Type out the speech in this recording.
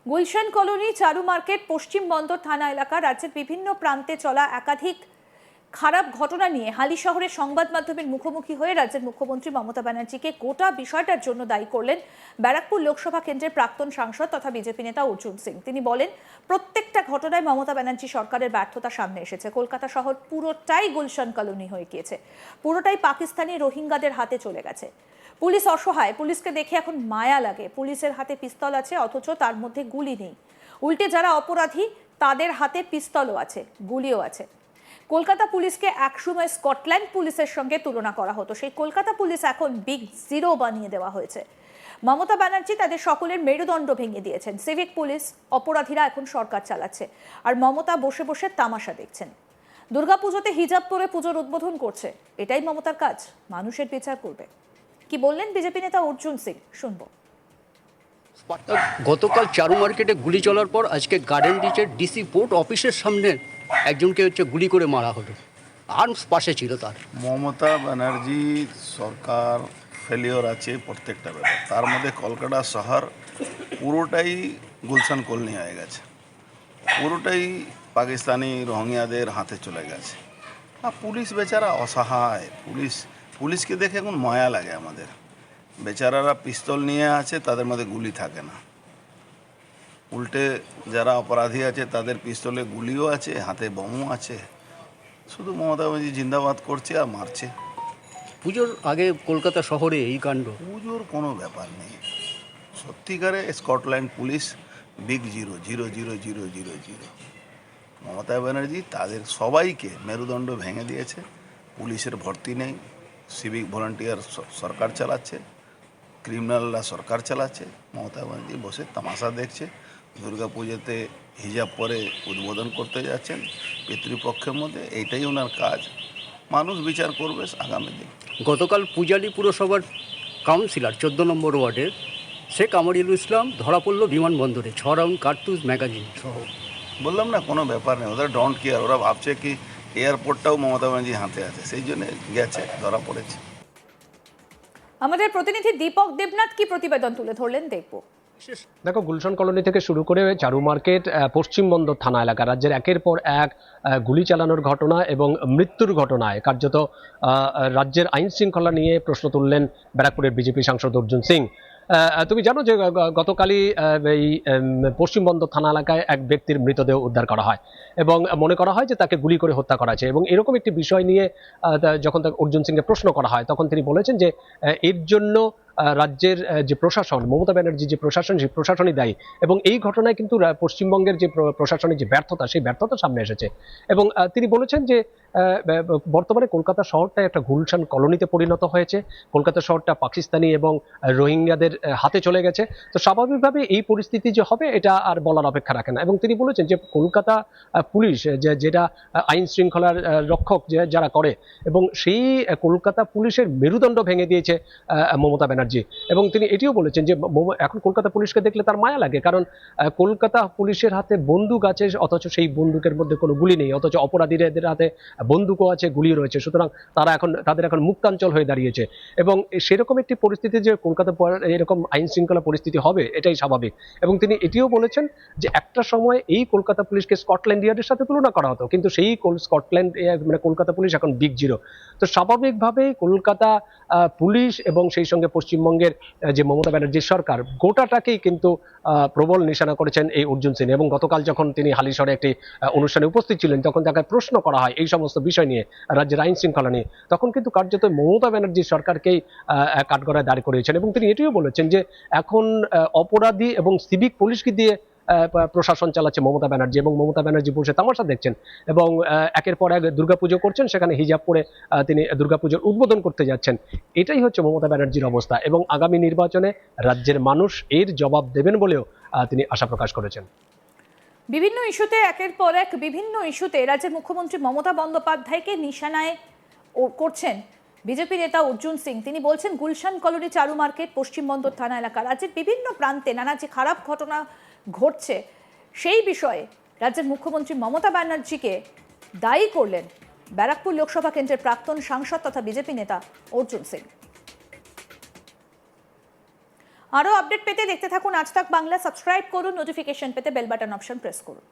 Gulshan colony, চারু market, পশ্চিম বন্দর থানা এলাকা, রাজ্যের বিভিন্ন প্রান্তে চলা একাধিক খারাপ ঘটনা নিয়ে হালিশহরে সংবাদ মাধ্যমের মুখোমুখি হয়ে রাজ্যের মুখ্যমন্ত্রী মমতা ব্যানার্জিকে গোটা বিষয়টার জন্য দায়ী করলেন ব্যারাকপুর লোকসভা কেন্দ্রের প্রাক্তন সাংসদ তথা বিজেপি নেতা অর্জুন সিং। তিনি বলেন, প্রত্যেকটা ঘটনায় মমতা ব্যানার্জি সরকারের ব্যর্থতা সামনে এসেছে। কলকাতা শহর পুরোটাই গুলশান কলোনি হয়ে গিয়েছে, পুরোটাই পাকিস্তানি রোহিঙ্গাদের হাতে চলে গেছে। পুলিশ অসহায়, পুলিশকে দেখে এখন মায়া লাগে। পুলিশের হাতে পিস্তল আছে, অথচ তার মধ্যে গুলি নেই। উল্টে যারা অপরাধী তাদের হাতে পিস্তলও আছে, গুলিও আছে। কলকাতা পুলিশকে একসময় স্কটল্যান্ড পুলিশের সঙ্গে তুলনা করা হতো, সেই কলকাতা পুলিশ এখন বিগ জিরো বানিয়ে দেওয়া হয়েছে। মমতা ব্যানার্জি তাদের সকলের মেরুদণ্ড ভেঙে দিয়েছেন। সিভিক পুলিশ, অপরাধীরা এখন সরকার চালাচ্ছে, আর মমতা বসে বসে তামাশা দেখছেন। দুর্গাপুজোতে হিজাব পরে পুজোর উদ্বোধন করছে, এটাই মমতার কাজ? মানুষের বিচার করবে। কি বললেন বিজেপি নেতা অর্জুন সিং, শুনবো। গতকাল চারু মার্কেটে গুলি চলার পর আজকে গার্ডেন রিচের ডিসি পোর্ট অফিসের সামনে একজনকে গুলি করে মারা হলো। আর্মস পাশে ছিল তার। মমতা ব্যানার্জি সরকার ফেলিওর আছে প্রত্যেকটা ব্যাপার। তার মধ্যে কলকাতা শহর পুরোটাই গুলশান কলোনি হয়ে গেছে, পুরোটাই পাকিস্তানি রোহিঙ্গাদের হাতে চলে গেছে। আর পুলিশ বেচারা অসহায়। পুলিশকে দেখে এখন মায়া লাগে আমাদের। বেচারারা পিস্তল নিয়ে আছে, তাদের মধ্যে গুলি থাকে না। উল্টে যারা অপরাধী আছে তাদের পিস্তলে গুলিও আছে, হাতে বোমও আছে। শুধু মমতা ব্যানার্জি জিন্দাবাদ করছে আর মারছে। পুজোর আগে কলকাতা শহরে এই কাণ্ড। পুজোর কোনো ব্যাপার নেই। সত্যিকারে Scotland police big zero, zero zero zero zero zero. Mamata Banerjee তাদের সবাইকে মেরুদণ্ড ভেঙে দিয়েছে। পুলিশের ভর্তি নেই, সিভিক ভলান্টিয়ার সরকার চালাচ্ছে, ক্রিমিনালরা সরকার চালাচ্ছে। মমতা ব্যানার্জি বসে তামাশা দেখছে। দুর্গাপুজোতে হিজাব পরে উদ্বোধন করতে যাচ্ছেন পিতৃপক্ষের মধ্যে, এইটাই ওনার কাজ। মানুষ বিচার করবে আগামী দিন। গতকাল পূজালী পুরসভার কাউন্সিলর 14 নম্বর ওয়ার্ডের শেখ আমরিউল ইসলাম ধরা পড়ল বিমানবন্দরে 6 রাউন্ড কার্তুজ ম্যাগাজিন সহ। বললাম না, কোনো ব্যাপার নেই। ওদের ডোন্ট কেয়ার। ওরা ভাবছে কি এয়ারপোর্টটাও মমতা ব্যানার্জির হাতে আছে, সেই জন্য গেছে, ধরা পড়েছে। আমাদের প্রতিনিধি দীপক দেবনাথ কি প্রতিবেদন তুলে ধরলেন, দেখবো। দেখো, গুলশান কলোনি থেকে শুরু করে চারু মার্কেট, পশ্চিম বন্দর থানা এলাকা, রাজ্যের একের পর এক গুলি চালানোর ঘটনা এবং মৃত্যুর ঘটনায় কার্যত রাজ্যের আইন শৃঙ্খলা নিয়ে প্রশ্ন তুললেন ব্যারাকপুরের বিজেপি সাংসদ অর্জুন সিং। তুমি জানো যে গতকালই এই পশ্চিম বন্দর থানা এলাকায় এক ব্যক্তির মৃতদেহ উদ্ধার করা হয় এবং মনে করা হয় যে তাকে গুলি করে হত্যা করা হয়েছে। এবং এরকম একটি বিষয় নিয়ে যখন তাকে অর্জুন সিংকে প্রশ্ন করা হয়, তখন তিনি বলেছেন যে এর জন্য রাজ্যের যে প্রশাসন, মমতা ব্যানার্জি যে প্রশাসন, সেই প্রশাসনই দায়ী। এবং এই ঘটনায় কিন্তু পশ্চিমবঙ্গের যে প্রশাসনের যে ব্যর্থতা, সেই ব্যর্থতা সামনে এসেছে। এবং তিনি বলেছেন যে বর্তমানে কলকাতা শহরটা একটা গুলশান কলোনিতে পরিণত হয়েছে। কলকাতা শহরটা পাকিস্তানি এবং রোহিঙ্গাদের হাতে চলে গেছে। তো স্বাভাবিকভাবে এই পরিস্থিতি যে হবে, এটা আর বলার অপেক্ষা রাখে না। এবং তিনি বলেছেন যে কলকাতা পুলিশ যেটা আইন শৃঙ্খলার রক্ষক যারা করে, এবং সেই কলকাতা পুলিশের মেরুদণ্ড ভেঙে দিয়েছে মমতা ব্যানার্জি। এবং তিনি এটিও বলেছেন যে এখন কলকাতা পুলিশকে দেখলে তার মায়া লাগে, কারণ কলকাতা পুলিশের হাতে বন্দুক আছে, অথচ সেই বন্দুকের মধ্যে কোনো গুলি নেই, অথচ অপরাধীদের হাতে বন্দুকও আছে, গুলিও রয়েছে। সুতরাং তাদের এখন মুক্তাঞ্চল হয়ে দাঁড়িয়েছে। এবং সেরকম একটি পরিস্থিতি যে কলকাতা এরকম আইন শৃঙ্খলা পরিস্থিতি হবে, এটাই স্বাভাবিক। এবং তিনি এটিও বলেছেন যে একটা সময় এই কলকাতা পুলিশকে স্কটল্যান্ড ইয়ার্ডের সাথে তুলনা করা হতো, কিন্তু সেই স্কটল্যান্ড মানে কলকাতা পুলিশ এখন বিগ জিরো। তো স্বাভাবিকভাবেই কলকাতা পুলিশ এবং সেই সঙ্গে পশ্চিমবঙ্গের যে মমতা ব্যানার্জির সরকার, গোটাটাকেই কিন্তু প্রবল নিশানা করেছেন এই অর্জুন সিং। এবং গতকাল যখন তিনি হালিশহরে একটি অনুষ্ঠানে উপস্থিত ছিলেন, তখন তাকে প্রশ্ন করা হয় এই সমস্ত বিষয় নিয়ে, রাজ্যের আইন শৃঙ্খলা নিয়ে, তখন কিন্তু কার্যত মমতা ব্যানার্জির সরকারকেই কাঠগড়ায় দাঁড় করিয়েছেন। এবং তিনি এটিও বলেছেন যে এখন অপরাধী এবং সিভিক পুলিশকে দিয়ে প্রশাসন চালাচ্ছে মমতা ব্যানার্জি, এবং মমতা ব্যানার্জি বসে তামাশা দেখছেন এবং একের পর এক দুর্গাপুজো করছেন, সেখানে হিজাব পরে তিনি দুর্গাপুজোর উদ্বোধন করতে যাচ্ছেন। এটাই হচ্ছে মমতা ব্যানার্জির অবস্থা। এবং আগামী নির্বাচনে রাজ্যের মানুষ এর জবাব দেবেন বলেও তিনি আশা প্রকাশ করেছেন। বিভিন্ন ইস্যুতে, একের পর এক বিভিন্ন ইস্যুতে রাজ্যের মুখ্যমন্ত্রী মমতা বন্দ্যোপাধ্যায়কে নিশানায় করছেন বিজেপি নেতা অর্জুন সিং। তিনি বলছেন, গুলশান কলোনি, চারু মার্কেট, পশ্চিম বন্দর থানা এলাকা, রাজ্যের বিভিন্ন প্রান্তে নানা যে খারাপ ঘটনা ঘটছে, সেই বিষয়ে রাজ্যের মুখ্যমন্ত্রী মমতা ব্যানার্জিকে দায়ী করলেন ব্যারাকপুর লোকসভা কেন্দ্রের প্রাক্তন সাংসদ তথা বিজেপি নেতা অর্জুন সিং। আরও আপডেট পেতে দেখতে থাকুন আজ তাক বাংলা, সাবস্ক্রাইব করুন, নোটিফিকেশন পেতে বেল বাটন অপশন প্রেস করুন।